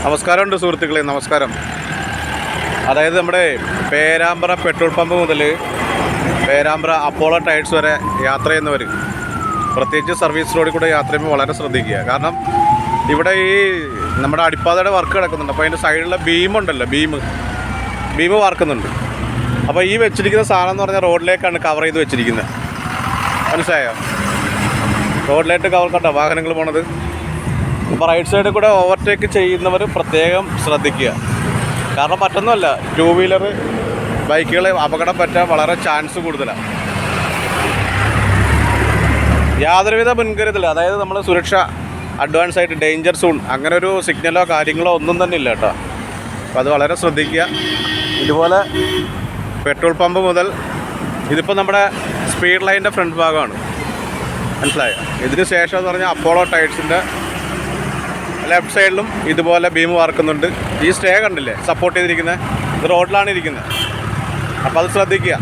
നമസ്കാരമുണ്ട് സുഹൃത്തുക്കളെ, നമസ്കാരം. അതായത് നമ്മുടെ പേരാമ്പ്ര പെട്രോൾ പമ്പ് മുതൽ പേരാമ്പ്ര അപ്പോളോ ടയർസ് വരെ യാത്ര ചെയ്യുന്നവർ, പ്രത്യേകിച്ച് സർവീസ് റോഡിൽ കൂടെ യാത്ര ചെയ്യുമ്പോൾ വളരെ ശ്രദ്ധിക്കുക. കാരണം ഇവിടെ ഈ നമ്മുടെ അടിപ്പാതയുടെ വർക്ക് കിടക്കുന്നുണ്ട്. അപ്പോൾ അതിൻ്റെ സൈഡിലുള്ള ബീമുണ്ടല്ലോ, ബീം വാർക്കുന്നുണ്ട്. അപ്പോൾ ഈ വെച്ചിരിക്കുന്ന സാധനം എന്ന് പറഞ്ഞാൽ റോഡിലേക്കാണ് കവർ ചെയ്ത് വെച്ചിരിക്കുന്നത്. മനസ്സിലായോ? റോഡിലേക്ക് കവർ കണ്ടോ വാഹനങ്ങൾ പോണത്. അപ്പോൾ റൈറ്റ് സൈഡിൽ കൂടെ ഓവർടേക്ക് ചെയ്യുന്നവർ പ്രത്യേകം ശ്രദ്ധിക്കുക. കാരണം മറ്റൊന്നുമല്ല, 2 വീലർ ബൈക്കുകളെ അപകടം പറ്റാൻ വളരെ ചാൻസ് കൂടുതലാണ്. യാതൊരുവിധ മുൻകരുതൽ, അതായത് നമ്മൾ സുരക്ഷ അഡ്വാൻസ് ആയിട്ട് ഡേഞ്ചർ സോൺ അങ്ങനെ ഒരു സിഗ്നലോ കാര്യങ്ങളോ ഒന്നും തന്നെ ഇല്ല കേട്ടോ. അപ്പോൾ അത് വളരെ ശ്രദ്ധിക്കുക. ഇതുപോലെ പെട്രോൾ പമ്പ് മുതൽ ഇതിപ്പോൾ നമ്മുടെ സ്പീഡ് ലൈനിൻ്റെ ഫ്രണ്ട് ഭാഗമാണ്. മനസ്സിലായോ? ഇതിന് ശേഷം എന്ന് പറഞ്ഞാൽ അപ്പോളോ ടയർസിൻ്റെ ലെഫ്റ്റ് സൈഡിലും ഇതുപോലെ ബീം വാർക്കുന്നുണ്ട്. ഈ സ്റ്റേ കണ്ടില്ലേ സപ്പോർട്ട് ചെയ്തിരിക്കുന്നത്, ഇത് റോഡിലാണ് ഇരിക്കുന്നത്. അപ്പോൾ അത് ശ്രദ്ധിക്കുക.